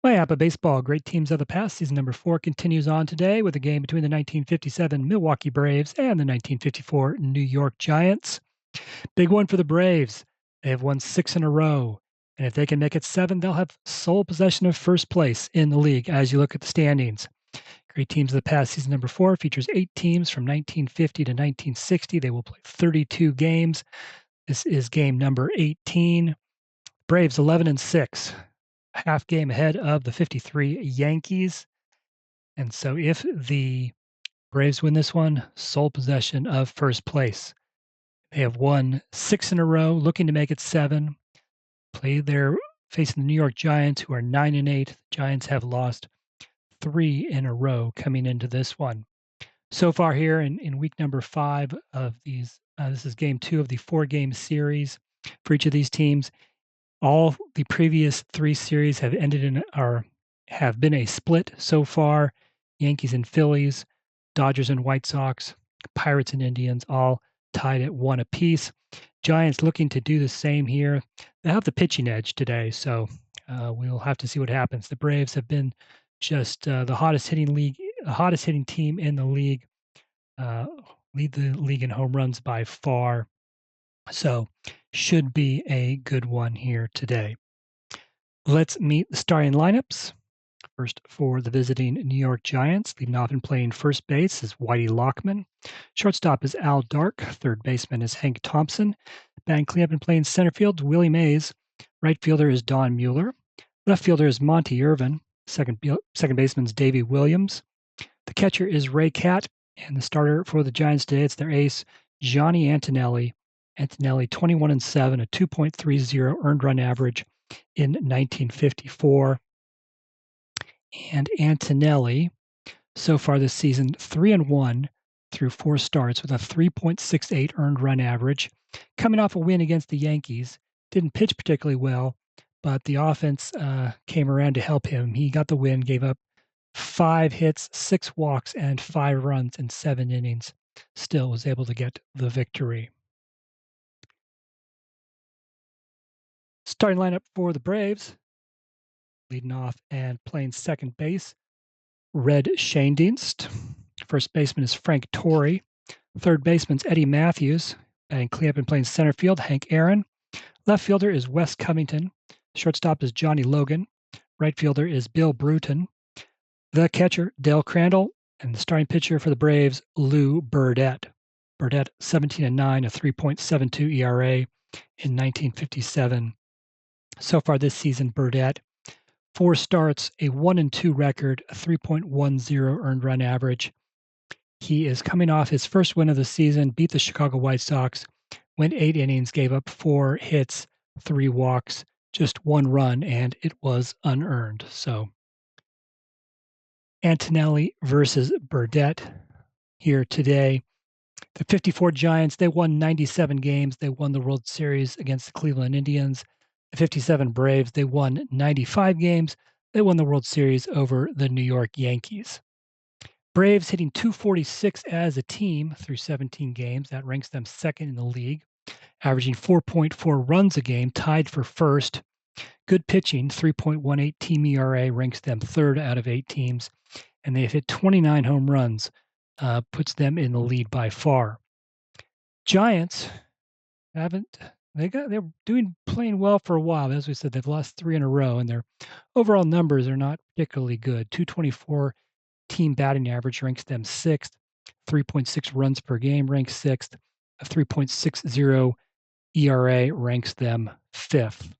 My APBA baseball, great teams of the past, season number 4 continues on today with a game between the 1957 Milwaukee Braves and the 1954 New York Giants. Big one for the Braves. They have won 6 in a row, and if they can make it 7, they'll have sole possession of first place in the league as you look at the standings. Great teams of the past, season number 4 features 8 teams from 1950 to 1960. They will play 32 games. This is game number 18. Braves 11-6. Half game ahead of the 53 Yankees. And so if the Braves win this one, sole possession of first place. They have won 6 in a row, looking to make it 7. They're facing the New York Giants, who are 9-8. The Giants have lost 3 in a row coming into this one. So far here in week number 5 of these, this is game 2 of the 4-game series for each of these teams. All the previous 3 series have ended in or have been a split so far. Yankees and Phillies, Dodgers and White Sox, Pirates and Indians, all tied at 1 apiece. Giants looking to do the same here. They have the pitching edge today, so we'll have to see what happens. The Braves have been just the hottest hitting team in the league. Lead the league in home runs by far. So should be a good one here today. Let's meet the starting lineups. First for the visiting New York Giants, leading off and playing first base is Whitey Lockman. Shortstop is Al Dark. Third baseman is Hank Thompson. Batting cleanup and playing center field, Willie Mays. Right fielder is Don Mueller. Left fielder is Monty Irvin. Second baseman is Davey Williams. The catcher is Ray Catt. And the starter for the Giants today, it's their ace, Johnny Antonelli. Antonelli 21-7, a 2.30 earned run average in 1954. And Antonelli, so far this season, 3-1 through 4 starts with a 3.68 earned run average. Coming off a win against the Yankees, didn't pitch particularly well, but the offense came around to help him. He got the win, gave up 5 hits, 6 walks, and 5 runs in 7 innings. Still was able to get the victory. Starting lineup for the Braves, leading off and playing second base, Red Schoendienst. First baseman is Frank Torrey. Third baseman's Eddie Matthews. Batting cleanup and playing center field, Hank Aaron. Left fielder is Wes Covington. Shortstop is Johnny Logan. Right fielder is Bill Bruton. The catcher, Dale Crandall. And the starting pitcher for the Braves, Lew Burdette. Burdette, 17-9, a 3.72 ERA in 1957. So far this season, Burdette, 4 starts, a 1-2 record, a 3.10 earned run average. He is coming off his first win of the season, beat the Chicago White Sox, went 8 innings, gave up 4 hits, 3 walks, just 1 run, and it was unearned. So Antonelli versus Burdette here today. The 54 Giants, they won 97 games. They won the World Series against the Cleveland Indians. The 57 Braves, they won 95 games. They won the World Series over the New York Yankees. Braves hitting .246 as a team through 17 games. That ranks them second in the league, averaging 4.4 runs a game, tied for first. Good pitching, 3.18 team ERA, ranks them third out of 8 teams. And they've hit 29 home runs, puts them in the lead by far. Giants they're playing well for a while. As we said, they've lost 3 in a row, and their overall numbers are not particularly good. .224 team batting average ranks them 6th. 3.6 runs per game ranks 6th. A 3.60 ERA ranks them 5th.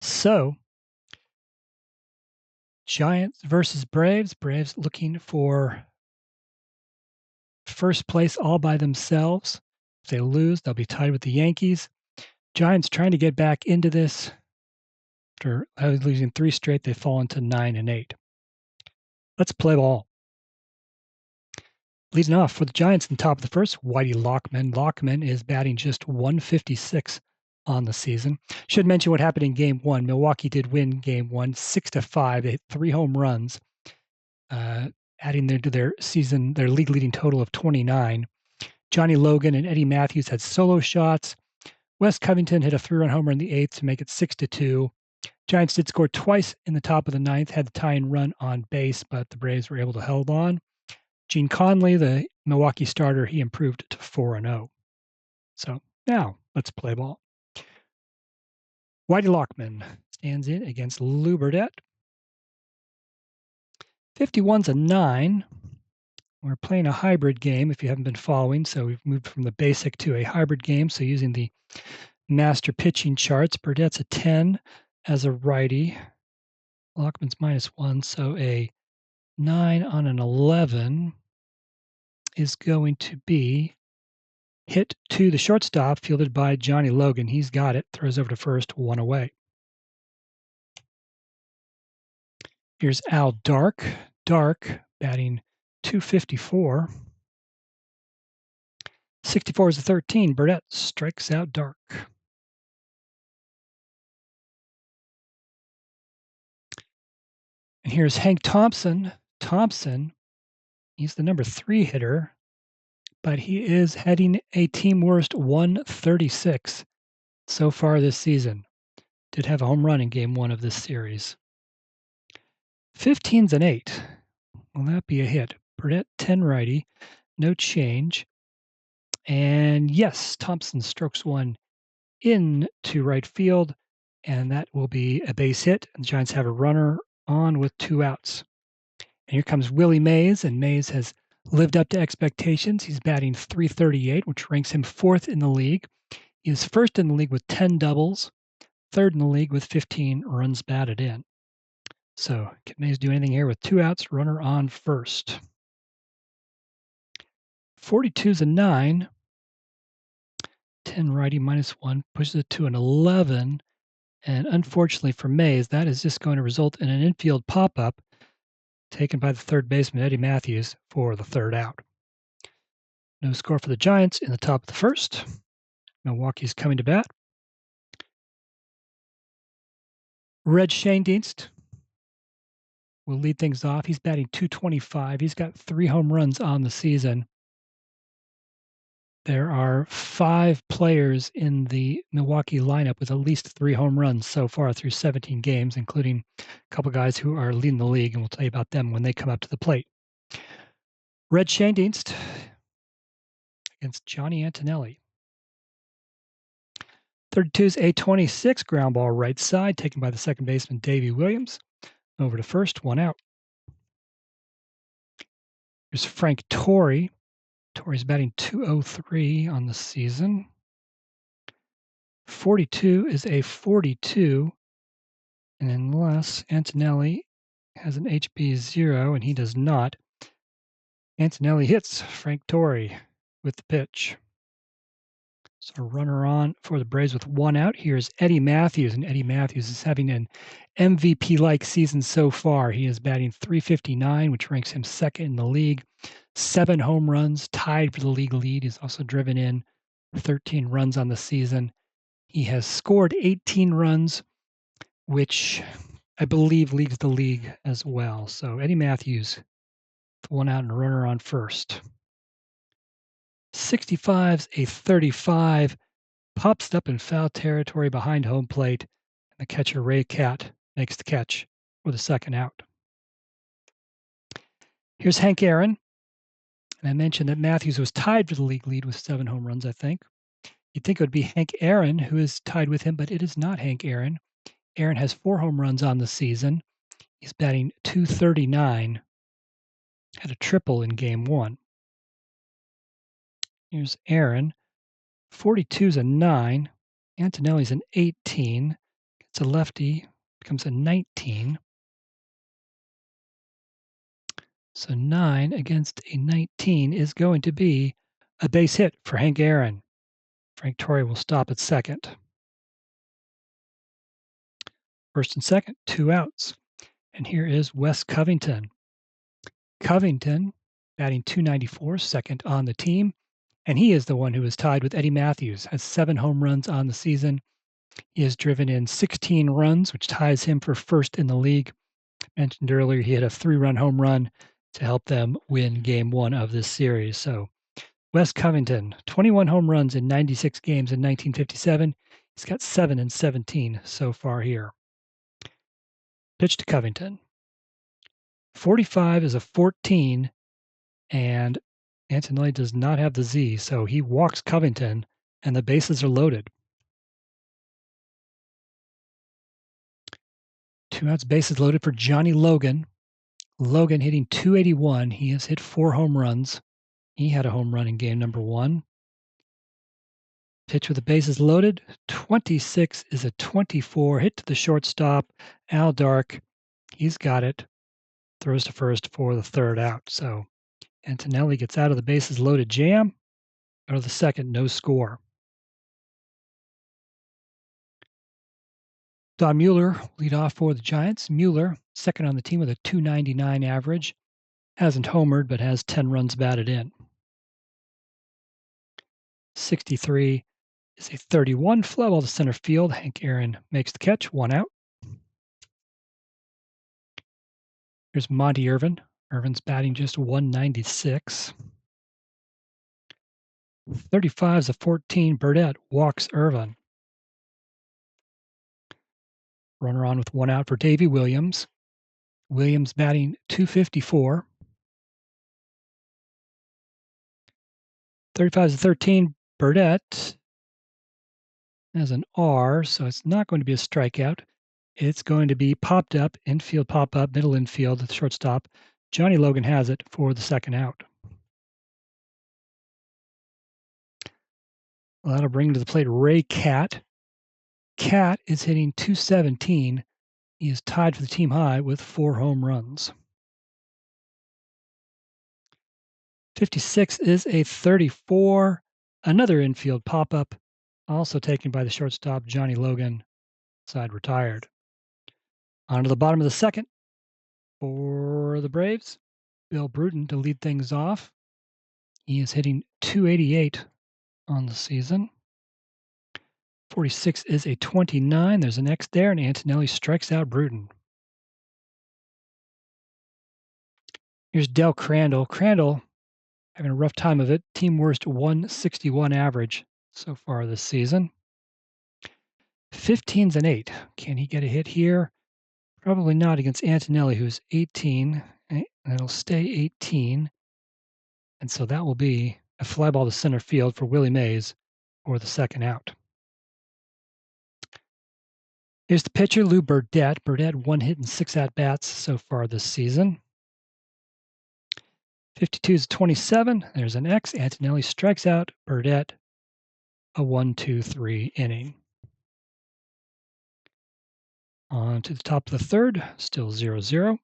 So, Giants versus Braves. Braves looking for first place all by themselves. If they lose, they'll be tied with the Yankees. Giants trying to get back into this. After losing 3 straight, they've fallen to 9-8. Let's play ball. Leading off for the Giants in top of the first, Whitey Lockman. Lockman is batting just .156 on the season. Should mention what happened in Game 1. Milwaukee did win Game 1, 6-5. They hit 3 home runs, adding to their league-leading total of 29. Johnny Logan and Eddie Matthews had solo shots. Wes Covington hit a 3-run homer in the 8th to make it 6-2. Giants did score twice in the top of the ninth, had the tying run on base, but the Braves were able to hold on. Gene Conley, the Milwaukee starter, he improved to 4-0. So now let's play ball. Whitey Lockman stands in against Lew Burdette. 51's a 9. We're playing a hybrid game if you haven't been following. So we've moved from the basic to a hybrid game. So using the master pitching charts, Burdette's a 10 as a righty. Lockman's -1. So a 9 on an 11 is going to be hit to the shortstop, fielded by Johnny Logan. He's got it. Throws over to first, 1 away. Here's Al Dark. Dark batting .254. 64 is a 13. Burdette strikes out Dark. And here's Hank Thompson. Thompson, he's the number 3 hitter, but he is heading a team worst 136 so far this season. Did have a home run in game 1 of this series. 15's an 8. Will that be a hit? Burdette 10 righty, no change. And yes, Thompson strokes one into right field, and that will be a base hit. And the Giants have a runner on with 2 outs. And here comes Willie Mays, and Mays has lived up to expectations. He's batting .338, which ranks him 4th in the league. He is 1st in the league with 10 doubles, 3rd in the league with 15 runs batted in. So can Mays do anything here with 2 outs, runner on first? 42's a 9. 10 righty -1 pushes it to an 11. And unfortunately for Mays, that is just going to result in an infield pop-up taken by the third baseman, Eddie Matthews, for the 3rd out. No score for the Giants in the top of the 1st. Milwaukee's coming to bat. Red Schoendienst will lead things off. He's batting .225. He's got 3 home runs on the season. There are 5 players in the Milwaukee lineup with at least 3 home runs so far through 17 games, including a couple guys who are leading the league, and we'll tell you about them when they come up to the plate. Red Schoendienst against Johnny Antonelli. 32's a 26 ground ball right side, taken by the second baseman Davey Williams. Over to first, 1 out. Here's Frank Torrey. Torrey's batting .203 on the season. 42 is a 42, and unless Antonelli has an HB 0, and he does not, Antonelli hits Frank Torrey with the pitch. So runner on for the Braves with 1 out. Here's Eddie Matthews, and Eddie Matthews is having an MVP-like season so far. He is batting .359, which ranks him 2nd in the league. 7 home runs, tied for the league lead. He's also driven in 13 runs on the season. He has scored 18 runs, which I believe leads the league as well. So Eddie Matthews, 1 out and a runner on first. 65's a 35. Pops up in foul territory behind home plate, and the catcher Ray Catt makes the catch for the 2nd out. Here's Hank Aaron, and I mentioned that Matthews was tied for the league lead with 7 home runs, I think. You'd think it would be Hank Aaron who is tied with him, but it is not Hank Aaron. Aaron has 4 home runs on the season. He's batting .239, had a triple in game 1. Here's Aaron. 42's a 9. Antonelli's an 18. Gets a lefty, becomes a 19. So 9 against a 19 is going to be a base hit for Hank Aaron. Frank Torrey will stop at second. First and second, 2 outs. And here is Wes Covington. Covington batting .294, 2nd on the team. And he is the one who is tied with Eddie Matthews, has 7 home runs on the season. He has driven in 16 runs, which ties him for 1st in the league. Mentioned earlier, he had a 3-run home run to help them win game 1 of this series. So Wes Covington, 21 home runs in 96 games in 1957. He's got 7 in 17 so far here. Pitch to Covington. 45 is a 14, and Antonelli does not have the Z, so he walks Covington, and the bases are loaded. 2 outs, bases loaded for Johnny Logan. Logan hitting .281. He has hit 4 home runs. He had a home run in game number 1. Pitch with the bases loaded. 26 is a 24. Hit to the shortstop. Al Dark. He's got it. Throws to first for the 3rd out. So Antonelli gets out of the bases loaded jam. Out of the 2nd, no score. Don Mueller lead off for the Giants. Mueller, 2nd on the team with a .299 average. Hasn't homered, but has 10 runs batted in. 63 is a 31. Fly ball to center field. Hank Aaron makes the catch. 1 out. Here's Monty Irvin. Irvin's batting just .196. 35 is a 14. Burdette walks Irvin. Runner on with 1 out for Davey Williams. Williams batting .254. 35 is a 13. Burdette has an R, so it's not going to be a strikeout. It's going to be popped up, infield pop up, middle infield, the shortstop. Johnny Logan has it for the 2nd out. Well, that'll bring to the plate Ray Catt. Catt is hitting .217. He is tied for the team high with 4 home runs. 56 is a 34. Another infield pop-up, also taken by the shortstop, Johnny Logan. Side retired. On to the bottom of the 2nd for the Braves. Bill Bruton to lead things off. He is hitting .288 on the season. 46 is a 29. There's an X there, and Antonelli strikes out Bruton. Here's Del Crandall. Crandall having a rough time of it. Team worst 161 average so far this season. 15's an 8. Can he get a hit here? Probably not against Antonelli, who's 18. That'll stay 18. And so that will be a fly ball to center field for Willie Mays for the 2nd out. Here's the pitcher, Lew Burdette. Burdette 1 hit and 6 at-bats so far this season. 52 is 27. There's an X. Antonelli strikes out Burdette. A 1-2-3 inning. On to the top of the 3rd, still 0-0.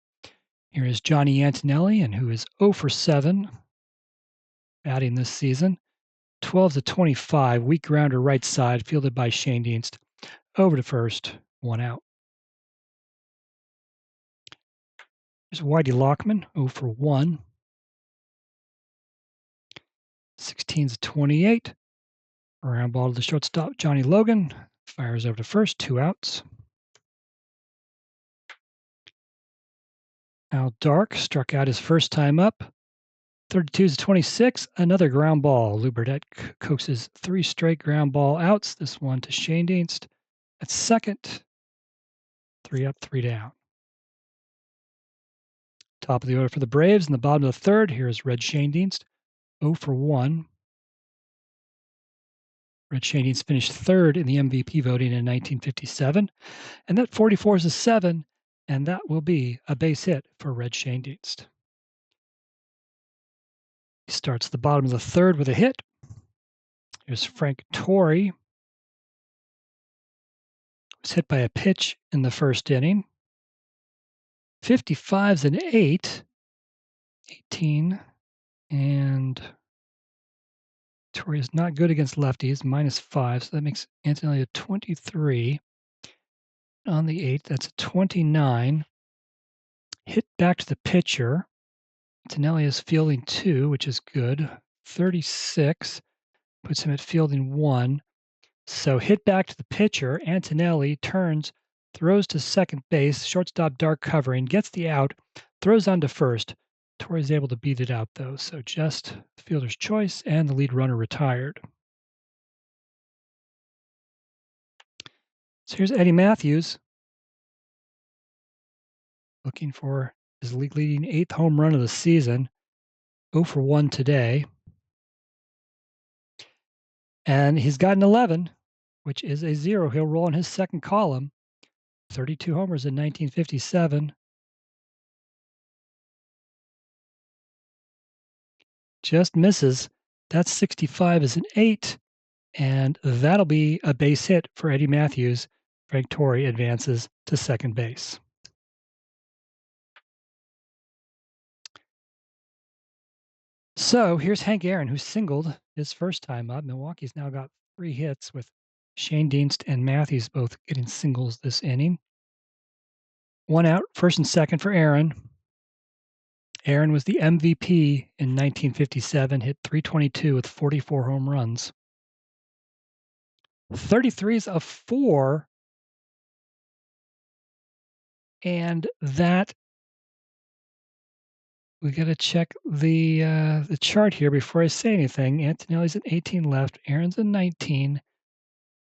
Here is Johnny Antonelli, and who is 0 for 7 batting this season. 12 to 25, weak grounder right side, fielded by Shane Dienst. Over to first, 1 out. Here's Whitey Lockman, 0 for 1. 16 to 28. Around ball to the shortstop, Johnny Logan. Fires over to first, 2 outs. Al Dark struck out his first time up. 32 to 26, another ground ball. Lew Burdette coaxes 3 straight ground ball outs. This one to Shane Dienst at 2nd. 3 up, 3 down. Top of the order for the Braves. In the bottom of the 3rd, here's Red Shane Dienst, 0 for 1. Red Shane Dienst finished 3rd in the MVP voting in 1957. And that 44 is a 7, and that will be a base hit for Red Shane Dienst. He starts the bottom of the 3rd with a hit. Here's Frank Torrey. Was hit by a pitch in the 1st inning. 55's an 8. 18. And Torrey is not good against lefties, -5. So that makes Antonelli a 23. On the 8th, that's a 29. Hit back to the pitcher. Antonelli is fielding 2, which is good. 36 puts him at fielding 1. So hit back to the pitcher. Antonelli turns, throws to second base. Shortstop Dark covering, gets the out, throws on to first. Torrey's able to beat it out, though. So just fielder's choice, and the lead runner retired. So here's Eddie Matthews. looking for his league-leading 8th home run of the season. 0 for 1 today. And he's got an 11, which is a 0. He'll roll in his second column. 32 homers in 1957. Just misses. That's 65 is an 8, and that'll be a base hit for Eddie Matthews. Frank Torrey advances to second base. So here's Hank Aaron, who singled his first time up. Milwaukee's now got 3 hits with Shane Dienst and Matthews both getting singles this inning. 1 out, first and second for Aaron. Aaron was the MVP in 1957, hit .322 with 44 home runs. 33's a 4, and that we got to check the chart here before I say anything. Antonelli's at 18 left, Aaron's at 19.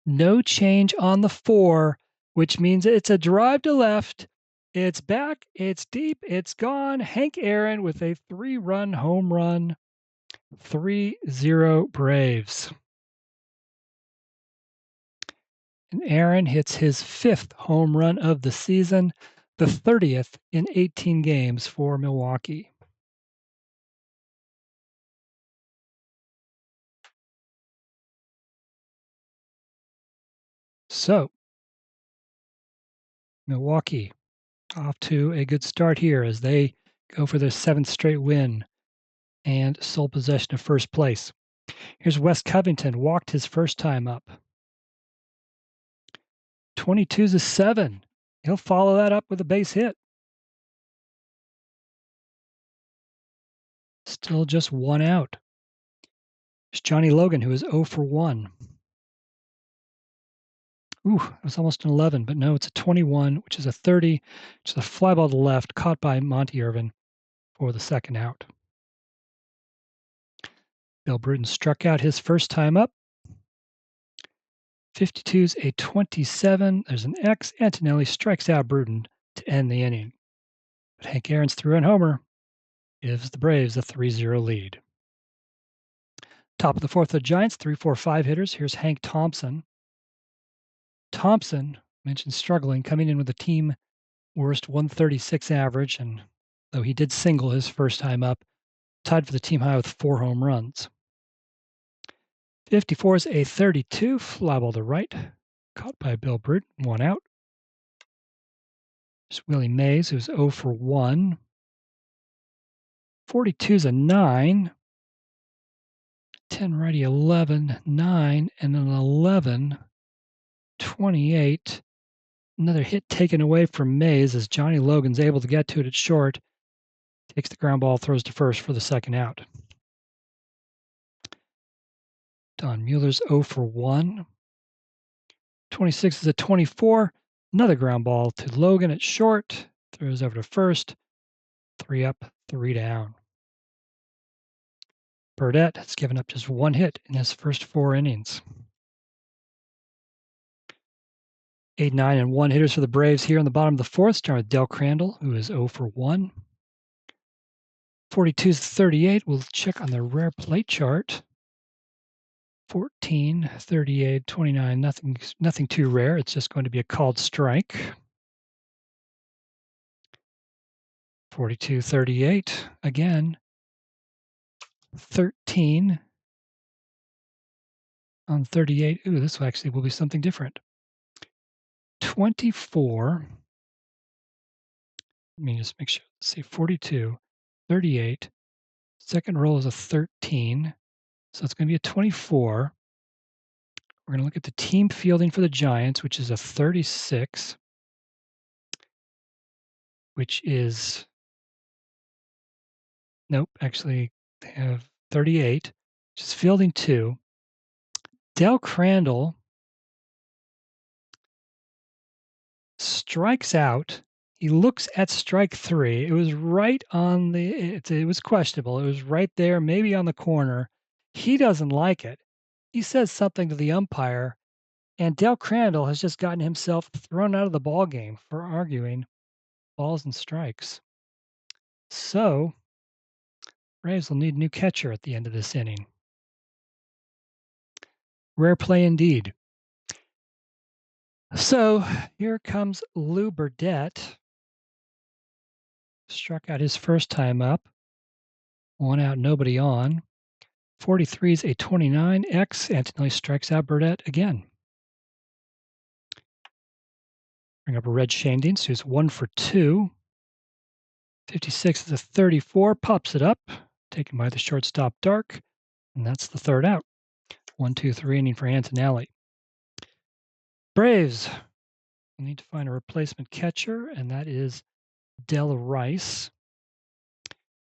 No change on the 4, which means it's a drive to left. It's back, it's deep, it's gone. Hank Aaron with a 3-run home run. 3-0 Braves. And Aaron hits his 5th home run of the season, the 30th in 18 games for Milwaukee. So, Milwaukee off to a good start here as they go for their 7th straight win and sole possession of first place. Here's Wes Covington, walked his first time up. 22's a 7. He'll follow that up with a base hit. Still just 1 out. There's Johnny Logan, who is 0 for 1. Ooh, it was almost an 11, but no, it's a 21, which is a 30. Which is a fly ball to the left, caught by Monty Irvin for the second out. Bill Bruton struck out his first time up. 52's a 27. There's an X. Antonelli strikes out Bruton to end the inning. But Hank Aaron's 3-run homer gives the Braves a 3-0 lead. Top of the 4th, the Giants, 3-4-5 hitters. Here's Hank Thompson. Thompson, mentioned struggling, coming in with a team worst 136 average, and though he did single his first time up, tied for the team high with 4 home runs. 54's a 32, fly ball to right, caught by Bill Bruton, 1 out. There's Willie Mays, who's 0 for 1. 42's a 9. 10 righty, 11, 9, and an 11, 28. Another hit taken away from Mays as Johnny Logan's able to get to it at short. Takes the ground ball, throws to first for the second out. Don Mueller's 0 for 1. 26 is a 24. Another ground ball to Logan at short. Throws over to first. 3 up, 3 down. Burdette has given up just 1 hit in his first 4 innings. 8, 9, and 1 hitters for the Braves here in the bottom of the 4th, starting with Del Crandall, who is 0 for 1. 42's 38. We'll check on the rare plate chart. 14, 38, 29, nothing too rare. It's just going to be a called strike. 42, 38, again. 13 on 38. Ooh, this actually will be something different. 24. Let me just make sure. Let's see, 42, 38. Second roll is a 13. So it's going to be a 24. We're going to look at the team fielding for the Giants, which is a 36, which is, nope, actually they have 38, which is fielding 2. Del Crandall strikes out. He looks at strike 3. It was right on it was questionable. It was right there, maybe on the corner. He doesn't like it. He says something to the umpire, and Del Crandall has just gotten himself thrown out of the ball game for arguing. balls and strikes. So, Braves will need a new catcher at the end of this inning. Rare play indeed. So, here comes Lew Burdette. Struck out his first time up. 1 out, nobody on. 43 is a 29X. Antonelli strikes out Burdette again. Bring up a red Shandings, who's 1 for 2. 56 is a 34, pops it up. Taken by the shortstop Dark. And that's the third out. 1, 2, 3 inning for Antonelli. Braves will need to find a replacement catcher, and that is Del Rice.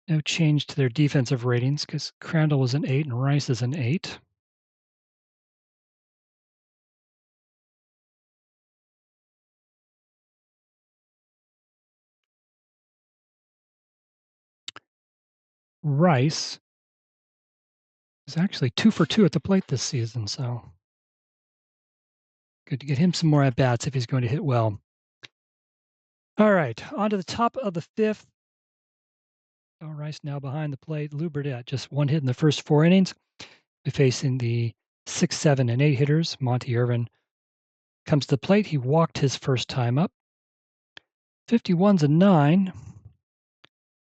No change to their defensive ratings because Crandall was an 8 and Rice is an 8. Rice is actually 2 for 2 at the plate this season, so good to get him some more at-bats if he's going to hit well. All right, on to the top of the 5th. Oh, Rice now behind the plate. Lew Burdette, just 1 hit in the first 4 innings. We're facing the 6, 7, and 8 hitters. Monty Irvin comes to the plate. He walked his first time up. 51's a 9.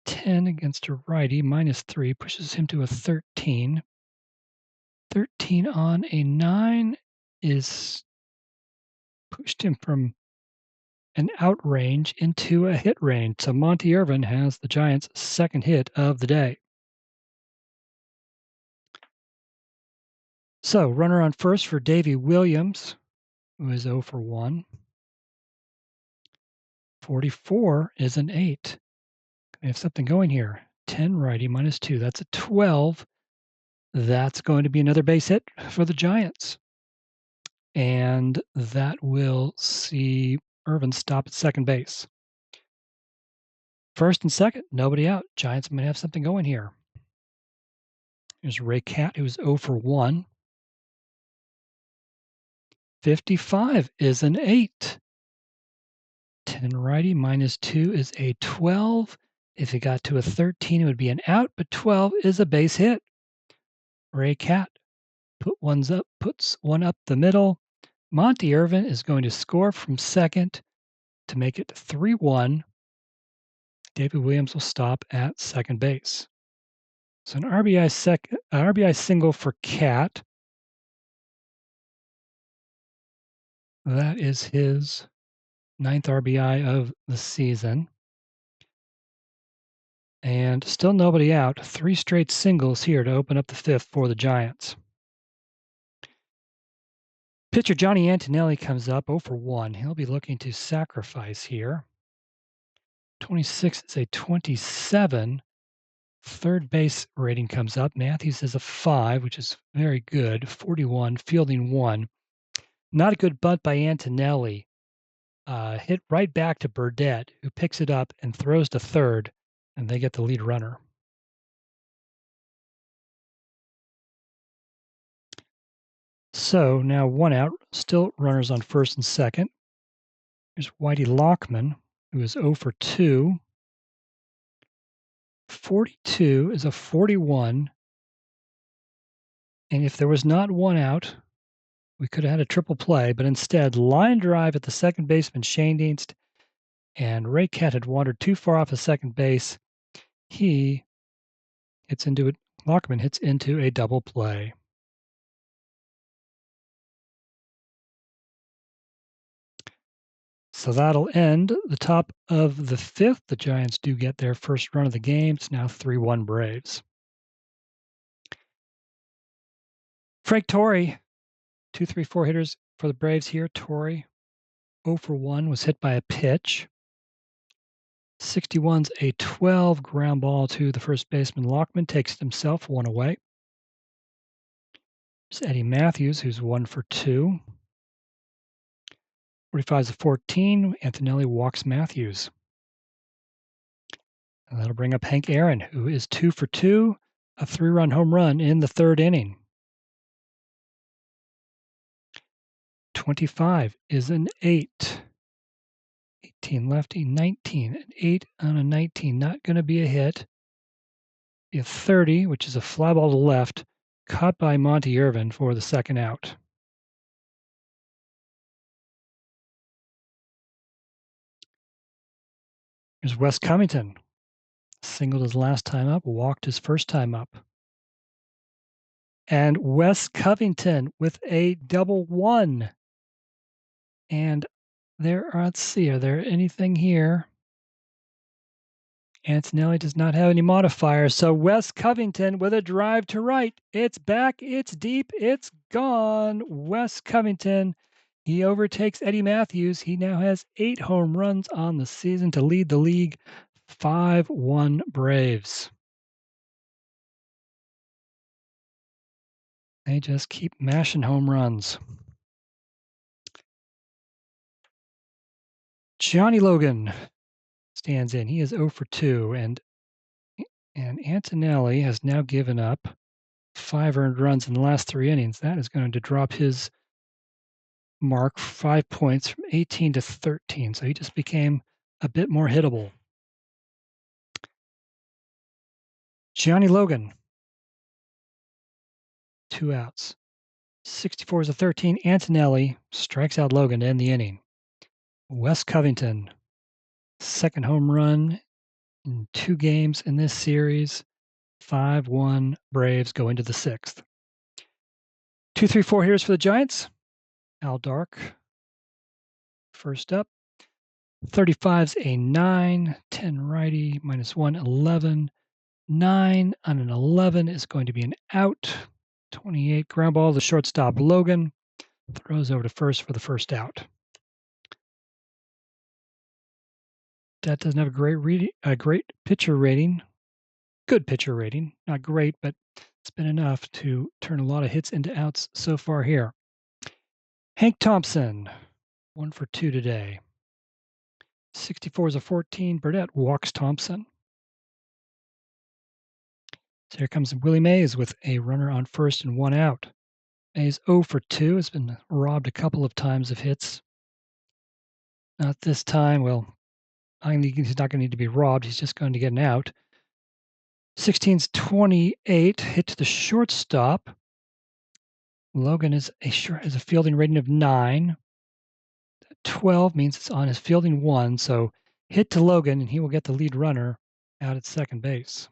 10 against a righty, -3, pushes him to a 13. 13 on a 9 is pushed him from an out range into a hit range. So Monty Irvin has the Giants' second hit of the day. So runner on first for Davey Williams, who is 0 for 1. 44 is an 8. We have something going here. 10 righty, -2. That's a 12. That's going to be another base hit for the Giants. And that will see Irvin stop at second base. First and second, nobody out. Giants might have something going here. Here's Ray Cat, who's 0 for 1. 55 is an 8. 10 righty, -2 is a 12. If it got to a 13, it would be an out, but 12 is a base hit. Ray Cat puts one up the middle. Monty Irvin is going to score from second to make it 3-1. David Williams will stop at second base. So an RBI single for Cat. That is his 9th RBI of the season. And still nobody out. 3 straight singles here to open up the 5th for the Giants. Pitcher Johnny Antonelli comes up 0 for 1. He'll be looking to sacrifice here. 26 is a 27. Third base rating comes up. Matthews is a 5, which is very good. 41, fielding 1. Not a good bunt by Antonelli. Hit right back to Burdette, who picks it up and throws to third, and they get the lead runner. So now 1 out, still runners on first and second. Here's Whitey Lockman, who is 0 for 2. 42 is a 41. And if there was not 1 out, we could have had a triple play, but instead, line drive at the second baseman, Shandings, and Ray Cat had wandered too far off of second base. He hits into it. Lockman hits into a double play. So that'll end the top of the 5th. The Giants do get their first run of the game. It's now 3-1 Braves. Frank Torrey, 2, 3, 4 hitters for the Braves here. Torrey, 0 for 1, was hit by a pitch. 61's a 12, ground ball to the first baseman. Lockman takes it himself, 1 away. There's Eddie Matthews, who's 1 for 2. 45's a 14. Antonelli walks Matthews. And that'll bring up Hank Aaron, who is 2 for 2, a 3-run home run in the 3rd inning. 25 is an 8. 18 lefty, 19, an 8 on a 19, not going to be a hit. A 30, which is a fly ball to left, caught by Monty Irvin for the second out. Here's Wes Covington. Singled his last time up, walked his first time up. And Wes Covington with a double one. And let's see, are there anything here? Antonelli does not have any modifiers. So Wes Covington with a drive to right. It's back, it's deep, it's gone. Wes Covington, he overtakes Eddie Matthews. He now has 8 home runs on the season to lead the league. 5-1 Braves. They just keep mashing home runs. Johnny Logan stands in. He is 0 for 2, and Antonelli has now given up 5 earned runs in the last 3 innings. That is going to drop his mark 5 points from 18 to 13. So he just became a bit more hittable. Johnny Logan, 2 outs. 64 is a 13. Antonelli strikes out Logan to end the inning. Wes Covington, second home run in 2 games in this series. 5-1 Braves go into the 6th. 2-3-4 hitters for the Giants. Al Dark, first up. 35's a 9, 10 righty, -1, 11. 9 on an 11 is going to be an out. 28 ground ball to shortstop Logan. Throws over to first for the first out. That doesn't have a great pitcher rating. Good pitcher rating. Not great, but it's been enough to turn a lot of hits into outs so far here. Hank Thompson, 1 for 2 today. 64 is a 14. Burdette walks Thompson. So here comes Willie Mays with a runner on first and 1 out. Mays 0 for 2, has been robbed a couple of times of hits. Not this time. Well, he's not going to need to be robbed. He's just going to get an out. 16's 28, hit to the shortstop. Logan has a fielding rating of 9. 12 means it's on his fielding 1, so hit to Logan, and he will get the lead runner out at second base.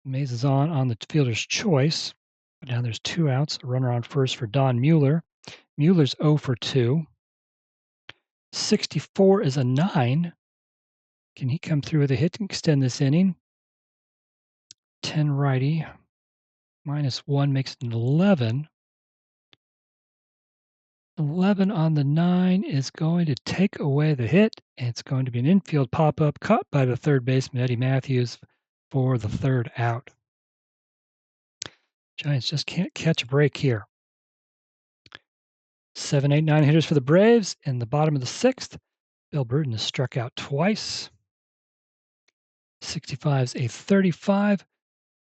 Mays is on the fielder's choice. But now there's 2 outs. A runner on first for Don Mueller. Mueller's 0 for 2. 64 is a 9. Can he come through with a hit and extend this inning? 10 righty. -1 makes it an 11. 11 on the 9 is going to take away the hit. And it's going to be an infield pop-up caught by the third baseman, Eddie Matthews, for the 3rd out. Giants just can't catch a break here. 7, 8, 9 hitters for the Braves. In the bottom of the 6th, Bill Burton has struck out twice. 65's a 35.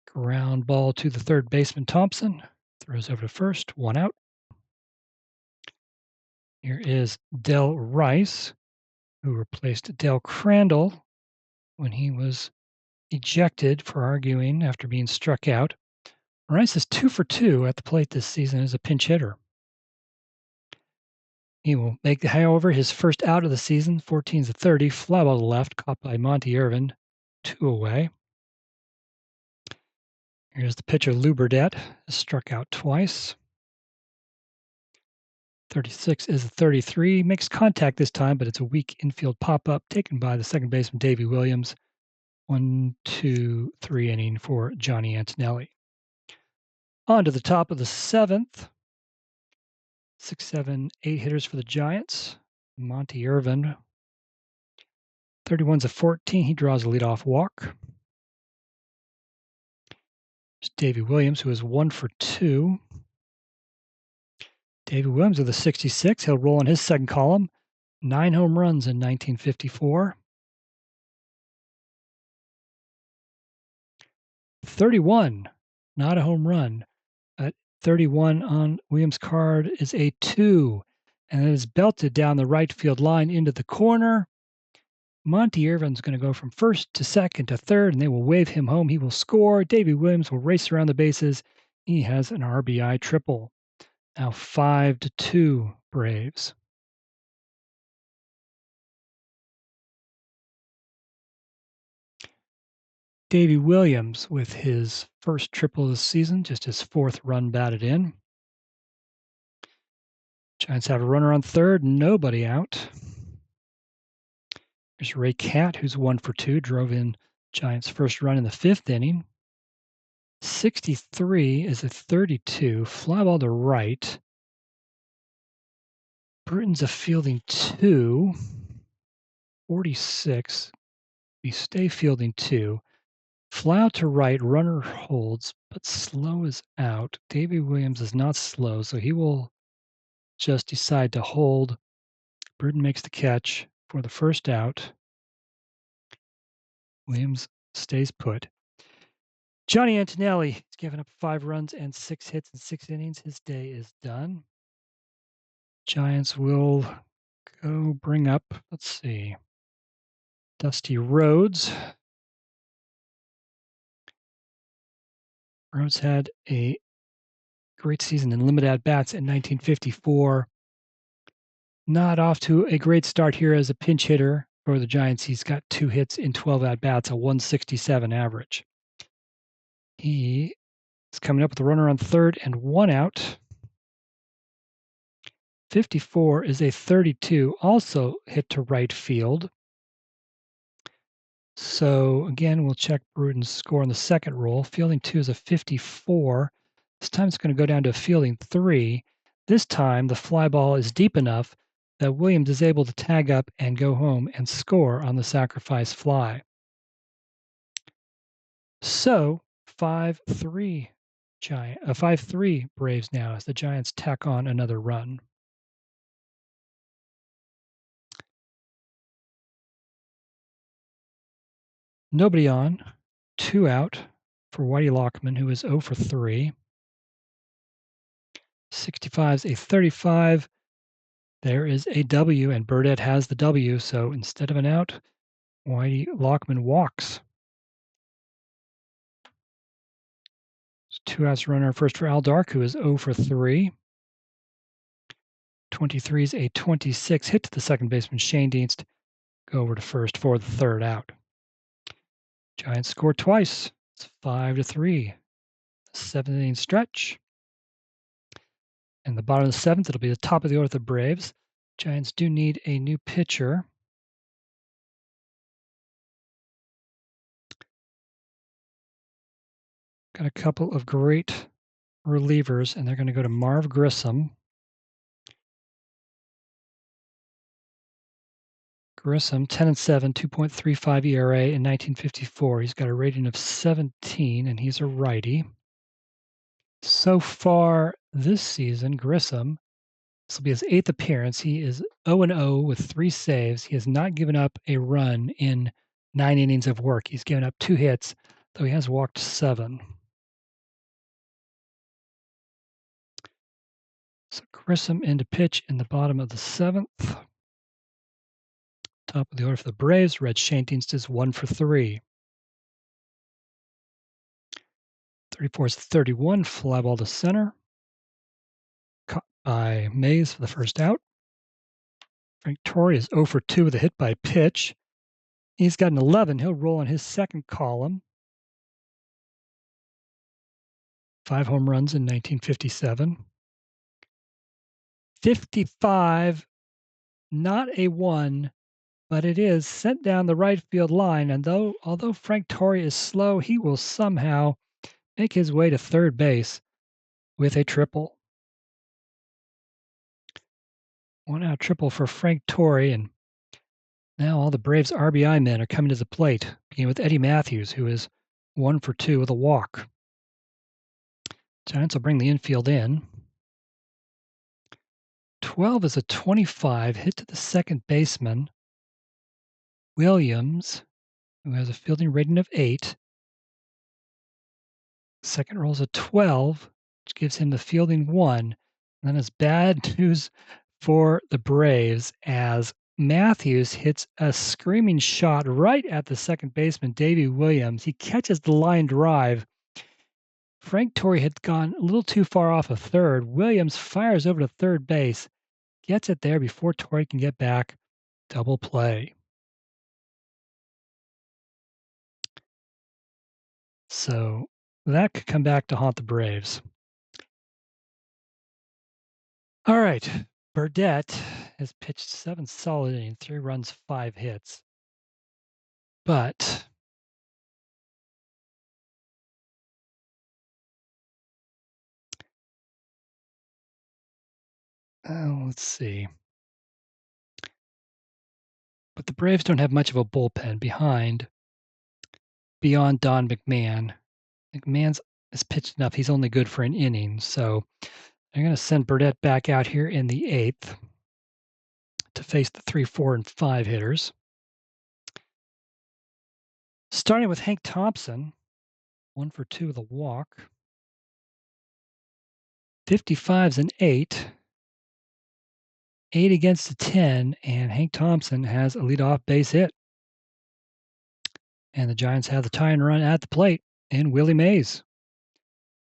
Ground ball to the third baseman, Thompson. Throws over to first, 1 out. Here is Del Rice, who replaced Del Crandall when he was ejected for arguing after being struck out. Rice is 2 for 2 at the plate this season as a pinch hitter. He will make, however, his first out of the season. 14's a 30, fly ball to left, caught by Monty Irvin, 2 away. Here's the pitcher, Lew Burdette, has struck out twice. 36 is a 33, makes contact this time, but it's a weak infield pop-up taken by the second baseman, Davey Williams. 1, 2, 3 inning for Johnny Antonelli. On to the top of the 7th. 6, 7, 8 hitters for the Giants. Monty Irvin. 31's a 14. He draws a leadoff walk. There's Davey Williams, who is 1 for 2. Davey Williams with a 66. He'll roll in his second column. 9 home runs in 1954. 31, not a home run. 31 on Williams' card is a 2. and it is belted down the right field line into the corner. Monty Irvin's going to go from first to second to third, and they will wave him home. He will score. Davy Williams will race around the bases. He has an RBI triple. Now 5-2 Braves. Davy Williams with his first triple of the season, just his fourth run batted in. Giants have a runner on third, nobody out. There's Ray Catt, who's 1 for 2, drove in Giants' first run in the fifth inning. 63 is a 32, fly ball to right. Bruton's a fielding 2. 46, we stay fielding 2. Fly out to right, runner holds, but slow is out. Davy Williams is not slow, so he will just decide to hold. Bruton makes the catch for the first out. Williams stays put. Johnny Antonelli has given up 5 runs and 6 hits in 6 innings. His day is done. Giants will go bring up, let's see, Dusty Rhodes. Rhodes had a great season in limited at-bats in 1954. Not off to a great start here as a pinch hitter for the Giants. He's got 2 hits in 12 at-bats, a 167 average. He is coming up with a runner on third and 1 out. 54 is a 32, also hit to right field. So again, we'll check Bruton's score on the second roll. Fielding 2 is a 54. This time it's going to go down to a fielding 3. This time the fly ball is deep enough that Williams is able to tag up and go home and score on the sacrifice fly. So 5-3 Braves now as the Giants tack on another run. Nobody on, 2 out for Whitey Lockman, who is 0 for 3. 65 is a 35. There is a W, and Burdette has the W, so instead of an out, Whitey Lockman walks. 2 outs runner first for Al Dark, who is 0 for 3. 23 is a 26. Hit to the second baseman, Shane Dienst. Go over to first for the third out. Giants score twice. It's 5-3. 7th inning stretch. In the bottom of the 7th, it'll be the top of the order of the Braves. Giants do need a new pitcher. Got a couple of great relievers, and they're going to go to Marv Grissom. Grissom, 10-7, 2.35 ERA in 1954. He's got a rating of 17, and he's a righty. So far this season, Grissom, this will be his 8th appearance. He is 0-0 with 3 saves. He has not given up a run in 9 innings of work. He's given up 2 hits, though he has walked 7. So Grissom in to pitch in the bottom of the 7th. Top of the order for the Braves. Red Shane Dienst is 1 for 3. 34 is 31. Fly ball to center. Caught by Mays for the first out. Frank Torrey is 0 for 2 with a hit by pitch. He's got an 11. He'll roll on his second column. 5 home runs in 1957. 55, not a 1, but it is sent down the right field line. And although Frank Torrey is slow, he will somehow make his way to third base with a triple. 1 out triple for Frank Torrey, and now all the Braves RBI men are coming to the plate, beginning with Eddie Matthews, who is 1 for 2 with a walk. Giants will bring the infield in. 12 is a 25, hit to the second baseman, Williams, who has a fielding rating of 8. Second roll is a 12, which gives him the fielding 1. And then it's bad news for the Braves as Matthews hits a screaming shot right at the second baseman, Davy Williams. He catches the line drive. Frank Torrey had gone a little too far off of third. Williams fires over to third base, gets it there before Torrey can get back. Double play. So that could come back to haunt the Braves. All right. Burdette has pitched 7 solid innings, 3 runs, 5 hits. But let's see. But the Braves don't have much of a bullpen beyond Don McMahon. McMahon's has pitched enough. He's only good for an inning. So they're going to send Burdette back out here in the 8th to face the 3, 4, and 5 hitters. Starting with Hank Thompson, 1 for 2 with a walk. 55's an 8. 8 against a 10, and Hank Thompson has a leadoff base hit. And the Giants have the tying run at the plate in Willie Mays,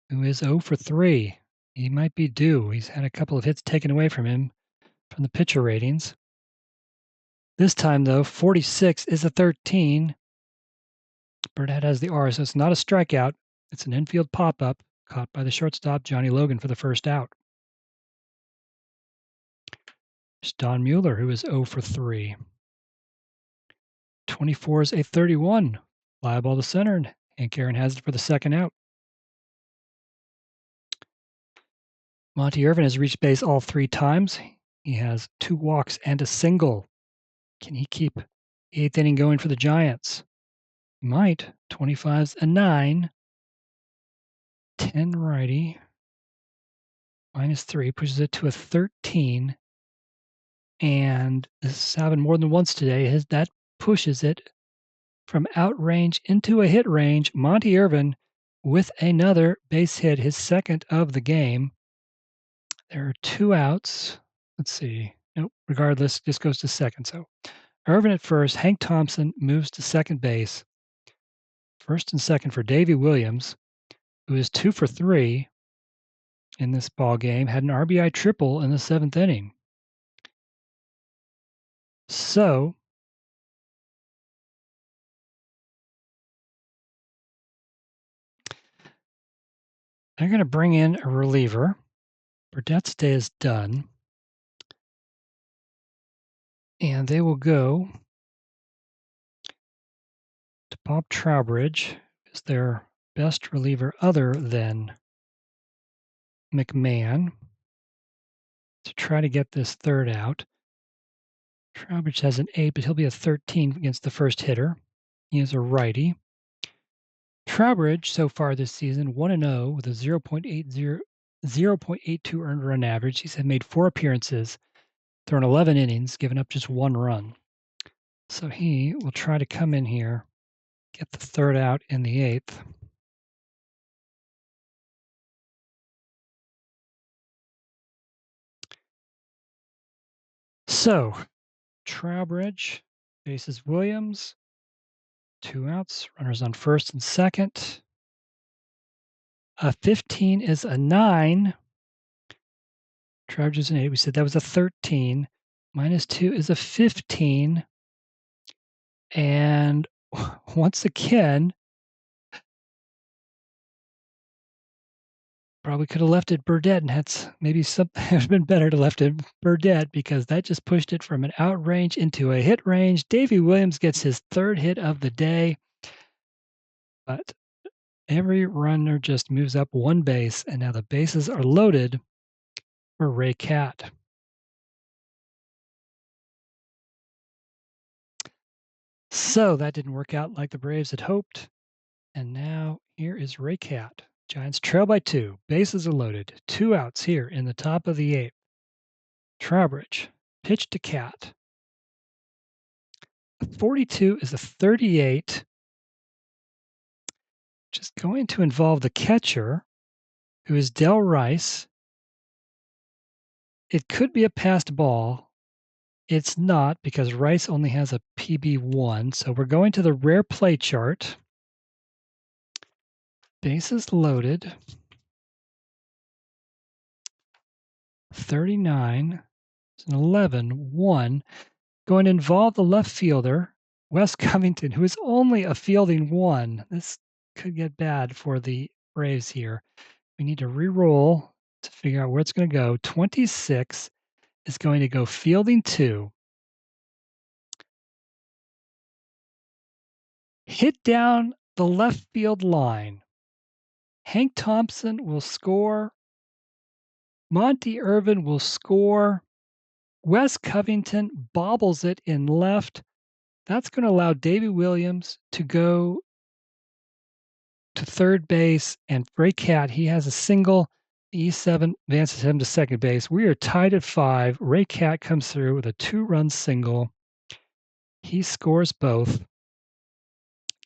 who is 0 for 3. He might be due. He's had a couple of hits taken away from him from the pitcher ratings. This time, though, 46 is a 13. Burdette has the R, so it's not a strikeout. It's an infield pop-up caught by the shortstop, Johnny Logan, for the first out. There's Don Mueller, who is 0 for 3. 24 is a 31. Fly ball to center, and Hank Aaron has it for the second out. Monty Irvin has reached base all 3 times. He has 2 walks and a single. Can he keep the 8th inning going for the Giants? He might. 25's a 9. 10 righty. -3 pushes it to a 13. And this has happened more than once today. That pushes it from out range into a hit range. Monty Irvin with another base hit, his second of the game. There are 2 outs. Let's see. Nope. Regardless, this goes to second. So Irvin at first. Hank Thompson moves to second base. First and second for Davy Williams, who is 2 for 3 in this ball game. Had an RBI triple in the 7th inning. So they're going to bring in a reliever. Burdette's day is done. And they will go to Bob Trowbridge as their best reliever other than McMahon to try to get this third out. Trowbridge has an 8, but he'll be a 13 against the first hitter. He is a righty. Trowbridge so far this season 1-0 with a 0.82 earned run average. He's made 4 appearances, thrown 11 innings, given up just 1 run. So he will try to come in here, get the third out in the 8th. So Trowbridge faces Williams. 2 outs, runners on first and second. A 15 is a 9. Trowbridge is an 8. We said that was a 13. -2 is a 15. And once again, probably could have left it Burdette, and maybe it would have been better to left it Burdette because that just pushed it from an out range into a hit range. Davy Williams gets his 3rd hit of the day. But every runner just moves up 1 base, and now the bases are loaded for Ray Catt. So that didn't work out like the Braves had hoped. And now here is Ray Catt. Giants trail by 2. Bases are loaded. 2 outs here in the top of the 8th. Trowbridge, pitch to Catt. 42 is a 38, which is going to involve the catcher, who is Del Rice. It could be a passed ball. It's not because Rice only has a PB1, so we're going to the rare play chart. Bases loaded. 39, 11, 1. Going to involve the left fielder, Wes Covington, who is only a fielding 1. This could get bad for the Braves here. We need to re-roll to figure out where it's going to go. 26 is going to go fielding 2. Hit down the left field line. Hank Thompson will score. Monty Irvin will score. Wes Covington bobbles it in left. That's going to allow Davy Williams to go to third base, and Ray Cat, he has a single. E7 advances him to second base. We are tied at 5. Ray Cat comes through with a 2-run single. He scores both.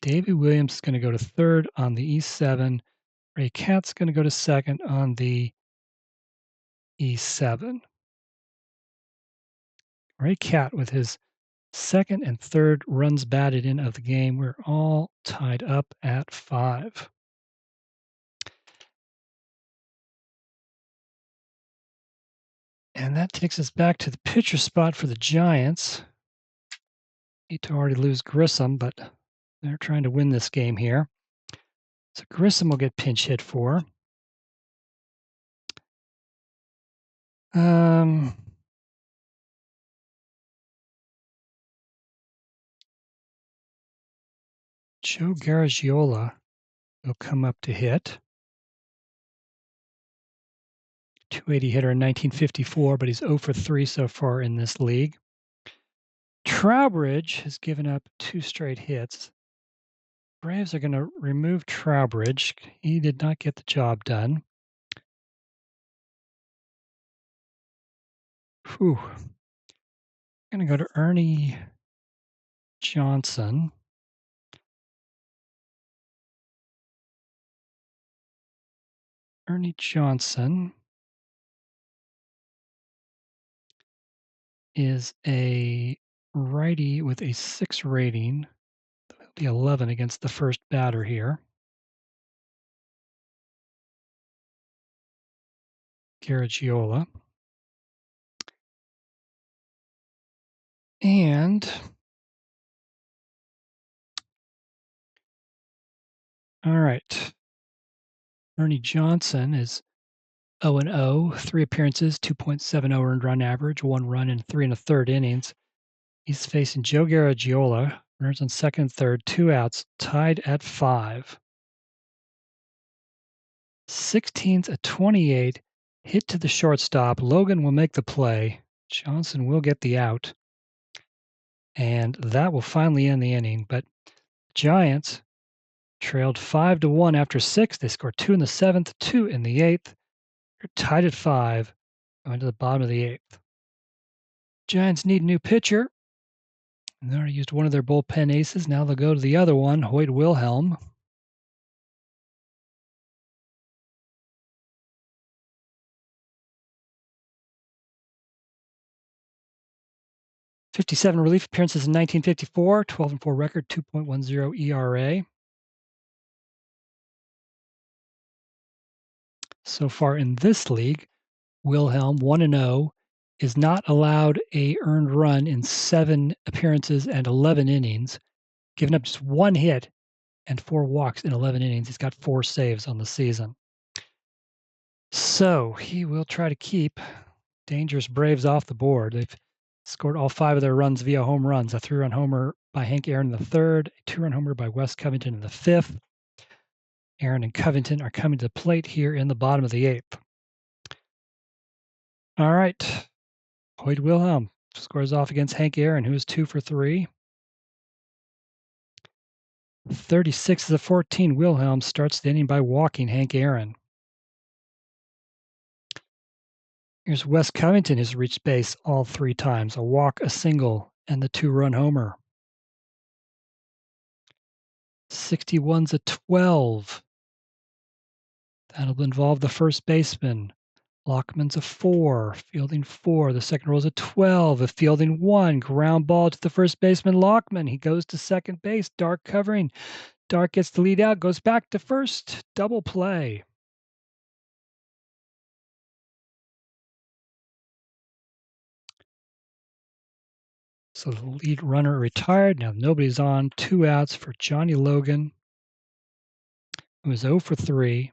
Davy Williams is going to go to third on the E7. Ray Cat's going to go to second on the E7. Ray Cat with his second and third runs batted in of the game. We're all tied up at 5. And that takes us back to the pitcher spot for the Giants. Need to already lose Grissom, but they're trying to win this game here. So Grissom will get pinch hit for. Joe Garagiola will come up to hit. 280 hitter in 1954, but he's 0 for 3 so far in this league. Trowbridge has given up 2 straight hits. Braves are going to remove Trowbridge. He did not get the job done. Whew. I'm going to go to Ernie Johnson. Ernie Johnson is a righty with a 6 rating. That'll be 11 against the first batter here. Garagiola. And all right. Ernie Johnson is 0-0, 3 appearances, 2.70 earned run average, 1 run in 3 1/3 innings. He's facing Joe Garagiola, runners on second and third, 2 outs, tied at 5. 16's a 28, hit to the shortstop. Logan will make the play. Johnson will get the out. And that will finally end the inning. But Giants trailed 5-1 after 6. They scored 2 in the 7th, 2 in the 8th. They're tied at 5, going to the bottom of the 8th. Giants need a new pitcher. They already used one of their bullpen aces. Now they'll go to the other one, Hoyt Wilhelm. '57 relief appearances in 1954, 12-4 record, 2.10 ERA. So far in this league, Wilhelm 1-0 is not allowed a earned run in 7 appearances and 11 innings, giving up just 1 hit and 4 walks in 11 innings. He's got 4 saves on the season. So he will try to keep dangerous Braves off the board. They've scored all 5 of their runs via home runs. A 3-run homer by Hank Aaron in the 3rd, a 2-run homer by Wes Covington in the 5th. Aaron and Covington are coming to the plate here in the bottom of the 8th. All right. Hoyt Wilhelm scores off against Hank Aaron, who is 2 for 3. 36 of 14. Wilhelm starts the inning by walking Hank Aaron. Here's Wes Covington, who's reached base all 3 times, a walk, a single, and the 2-run homer. 61's a 12. That'll involve the first baseman, Lockman's a 4, fielding 4. The second row is a 12, a fielding 1. Ground ball to the first baseman, Lockman. He goes to second base. Dark covering. Dark gets the lead out, goes back to first. Double play. So the lead runner retired. Now nobody's on. 2 outs for Johnny Logan, who is 0 for 3.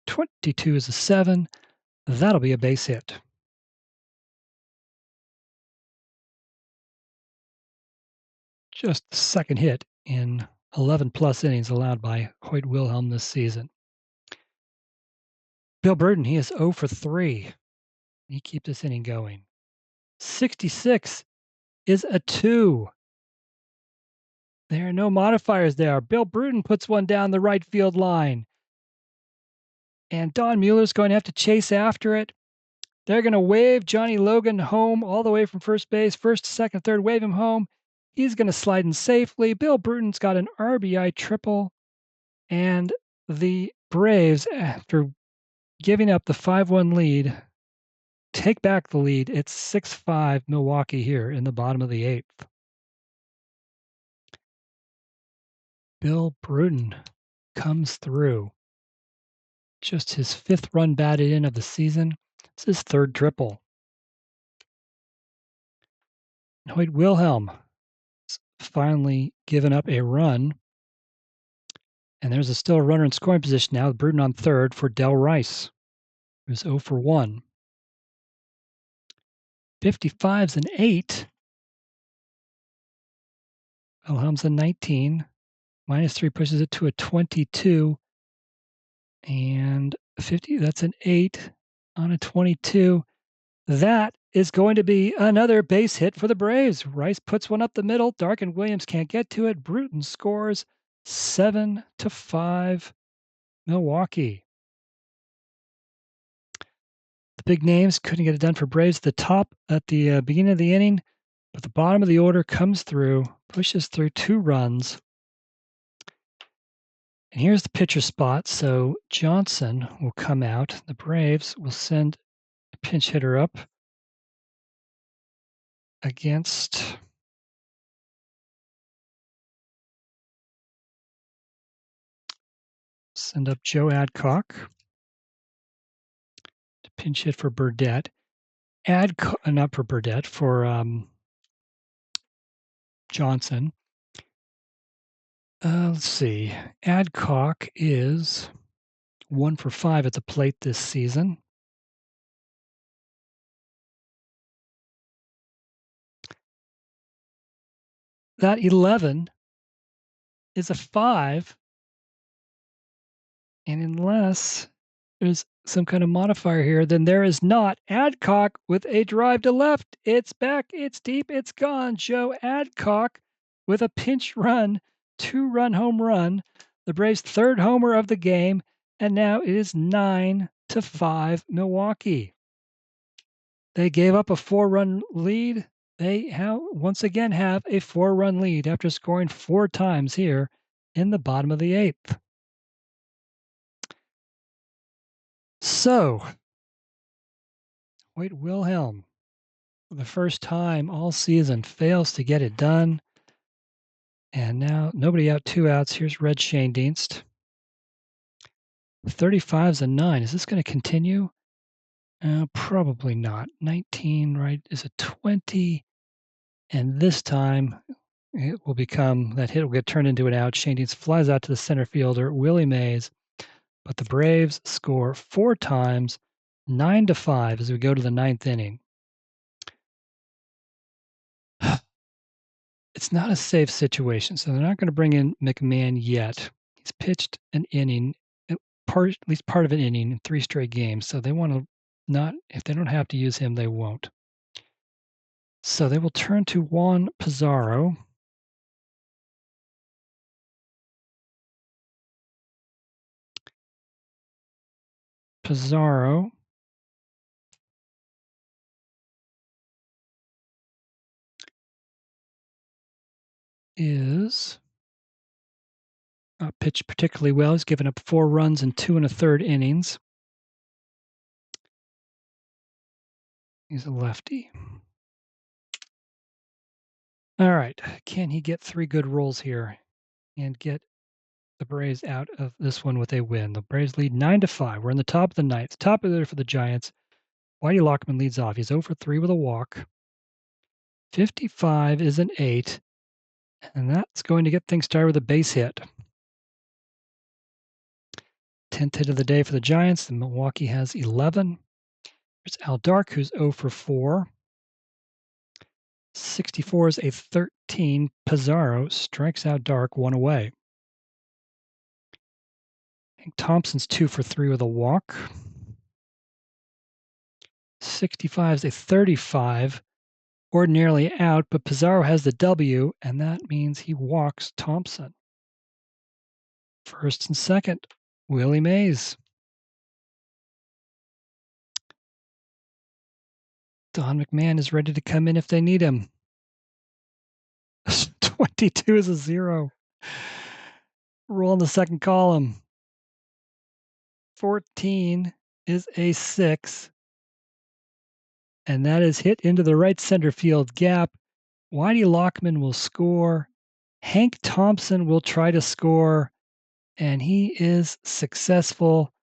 22 is a 7. That'll be a base hit. Just the second hit in 11-plus innings allowed by Hoyt Wilhelm this season. Bill Burden, he is 0 for 3. He keeps this inning going. 66 is a 2. There are no modifiers there. Bill Bruton puts one down the right field line. And Don Mueller's going to have to chase after it. They're going to wave Johnny Logan home all the way from first base. First, second, third, wave him home. He's going to slide in safely. Bill Bruton's got an RBI triple. And the Braves, after giving up the 5-1 lead, take back the lead. It's 6-5 Milwaukee here in the bottom of the 8th. Bill Bruton comes through. Just his 5th run batted in of the season. It's his 3rd triple. Hoyt Wilhelm finally given up a run. And there's still a runner in scoring position now, with Bruton on 3rd for Del Rice, who's 0 for 1. 55's an 8. Wilhelm's a 19. -3 pushes it to a 22. And 50, that's an 8 on a 22. That is going to be another base hit for the Braves. Rice puts one up the middle. Dark and Williams can't get to it. Bruton scores 7-5 Milwaukee. The big names couldn't get it done for Braves. The top at the beginning of the inning, but the bottom of the order comes through, pushes through 2 runs. And here's the pitcher spot. So Johnson will come out. The Braves will send a pinch hitter up against send up Joe Adcock to pinch hit for Burdette. Not for Burdette, for Johnson. Let's see. Adcock is 1 for 5 at the plate this season. That 11 is a 5. And unless there's some kind of modifier here, then there is not. Adcock with a drive to left. It's back. It's deep. It's gone. Joe Adcock with a pinch run, 2-run home run. The Braves' 3rd homer of the game. And now it is 9-5 Milwaukee. They gave up a 4-run lead. They once again have a 4-run lead after scoring 4 times here in the bottom of the 8th. So, Hoyt Wilhelm, for the first time all season, fails to get it done. And now nobody out, 2 outs. Here's Red Schoendienst. 35's a 9. Is this going to continue? Probably not. 19, right, is a 20. And this time it will become, that hit will get turned into an out. Schoendienst flies out to the center fielder, Willie Mays. But the Braves score 4 times, 9-5 as we go to the 9th inning. It's not a safe situation, so they're not going to bring in McMahon yet. He's pitched an inning, at least part of an inning in 3 straight games, so they want to not, if they don't have to use him, they won't. So they will turn to Juan Pizarro. Pizarro is pitched particularly well. He's given up 4 runs in 2 1/3 innings. He's a lefty. All right. Can he get 3 good rolls here and get the Braves out of this one with a win? The Braves lead 9-5. We're in the top of the ninth. Top of the order for the Giants. Whitey Lockman leads off. He's 0 for 3 with a walk. 55 is an 8, and that's going to get things started with a base hit. 10th hit of the day for the Giants, and Milwaukee has 11. There's Al Dark, who's 0 for 4. 64 is a 13. Pizarro strikes out Dark, 1 away. Hank Thompson's 2 for 3 with a walk. 65 is a 35. Ordinarily out, but Pizarro has the W, and that means he walks Thompson. First and second, Willie Mays. Don McMahon is ready to come in if they need him. 22 is a 0. Roll in the second column. 14 is a 6. And that is hit into the right center field gap. Whitey Lockman will score. Hank Thompson will try to score, and he is successful.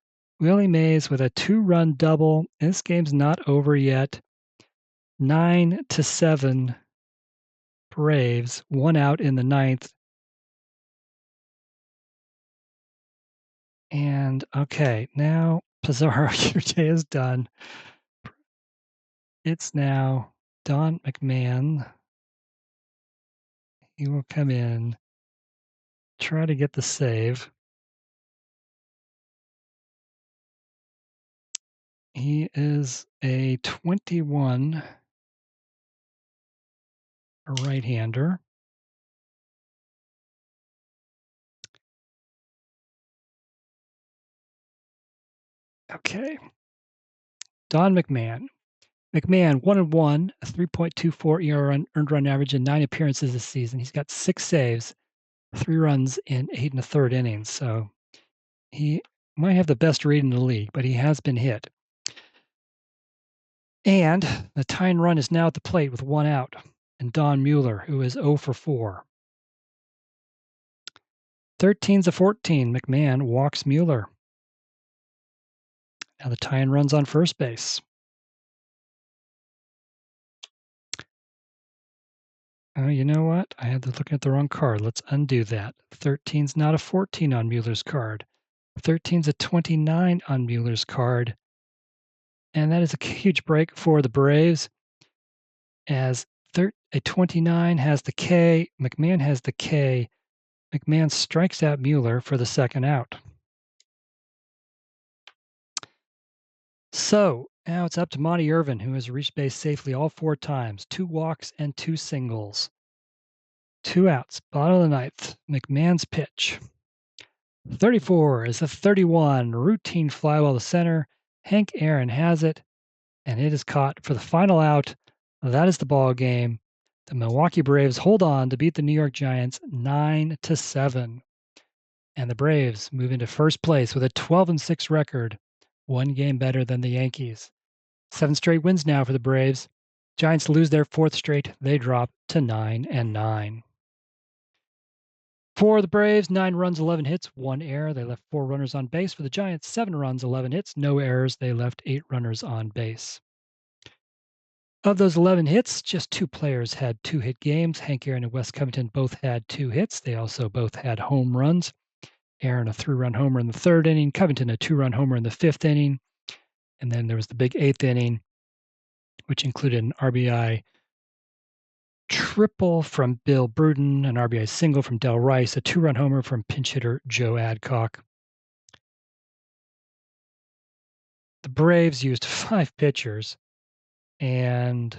Willie Mays with a 2-run double. This game's not over yet. 9-7 Braves, 1 out in the ninth. And okay, now Pizarro, your day is done. It's now Don McMahon. He will come in, try to get the save. He is a 21, a right-hander. Okay. Don McMahon. McMahon, 1-1, a 3.24 ERA earned run average in 9 appearances this season. He's got 6 saves, 3 runs in 8 1/3 innings. So he might have the best rate in the league, but he has been hit. And the tying run is now at the plate with 1 out, and Don Mueller, who is 0 for 4. 13's a 14. McMahon walks Mueller. Now the tying run's on first base. Oh, you know what? I had to look at the wrong card. Let's undo that. 13's not a 14 on Mueller's card. 13's a 29 on Mueller's card. And that is a huge break for the Braves, as a 29 has the K, McMahon has the K. McMahon strikes out Mueller for the second out. So now it's up to Monty Irvin, who has reached base safely all 4 times, 2 walks and 2 singles. 2 outs, bottom of the ninth. McMahon's pitch. 34 is a 31, routine fly ball to center. Hank Aaron has it, and it is caught for the final out. That is the ball game. The Milwaukee Braves hold on to beat the New York Giants 9-7. And the Braves move into first place with a 12-6 record, 1 game better than the Yankees. 7 straight wins now for the Braves. Giants lose their 4th straight. They drop to 9-9. For the Braves, 9 runs, 11 hits, 1 error. They left 4 runners on base. For the Giants, 7 runs, 11 hits, no errors. They left 8 runners on base. Of those 11 hits, just 2 players had 2-hit games. Hank Aaron and Wes Covington both had 2 hits. They also both had home runs. Aaron, a 3-run homer in the 3rd inning. Covington, a 2-run homer in the 5th inning. And then there was the big 8th inning, which included an RBI triple from Bill Bruden, an RBI single from Del Rice, a 2-run homer from pinch hitter Joe Adcock. The Braves used 5 pitchers, and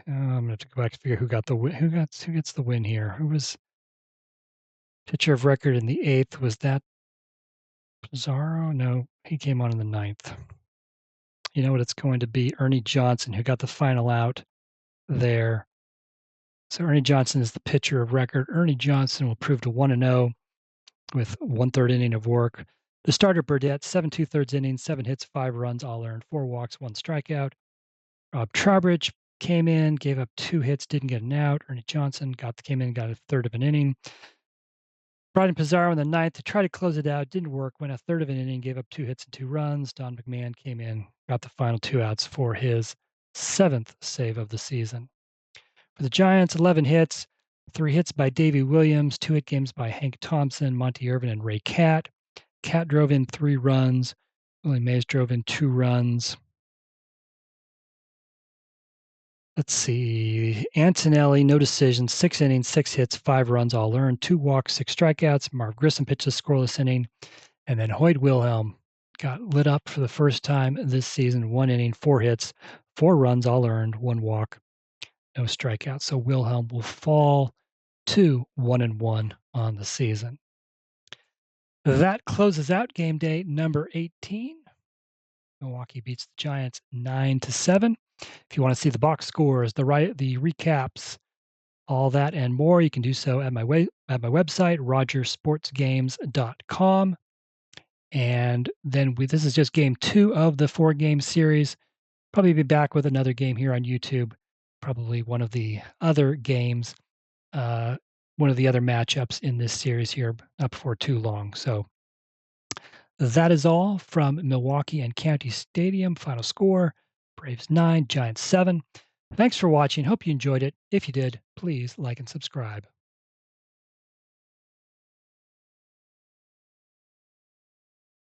I'm going to have to go back to figure who got the win. Who gets the win here? Who was pitcher of record in the 8th? Was that Pizarro? No, he came on in the 9th. You know what it's going to be? Ernie Johnson, who got the final out there. So Ernie Johnson is the pitcher of record. Ernie Johnson will prove to 1-0 with 1/3 inning of work. The starter Burdette, 7 2/3 innings, 7 hits, 5 runs, all earned, 4 walks, 1 strikeout. Rob Trowbridge came in, gave up 2 hits, didn't get an out. Ernie Johnson came in, got a third of an inning. Brought in Pizarro in the ninth to try to close it out. Didn't work. Went a third of an inning, gave up 2 hits and 2 runs. Don McMahon came in, got the final 2 outs for his 7th save of the season. For the Giants, 11 hits, 3 hits by Davey Williams, 2 hit games by Hank Thompson, Monty Irvin, and Ray Catt. Catt drove in 3 runs. Willie Mays drove in 2 runs. Let's see. Antonelli, no decision, 6 innings, 6 hits, 5 runs, all earned, 2 walks, 6 strikeouts. Marv Grissom pitched a scoreless inning. And then Hoyt Wilhelm got lit up for the first time this season, 1 inning, 4 hits, 4 runs, all earned, 1 walk, no strikeouts. So Wilhelm will fall to 1-1 on the season. That closes out game day number 18. Milwaukee beats the Giants 9-7. If you want to see the box scores, the recaps, all that and more, you can do so at my website, rogersportsgames.com. And then this is just game 2 of the 4-game series. Probably be back with another game here on YouTube. Probably one of the other games, one of the other matchups in this series here up before too long. So that is all from Milwaukee and County Stadium. Final score, Braves 9, Giants 7. Thanks for watching. Hope you enjoyed it. If you did, please like and subscribe.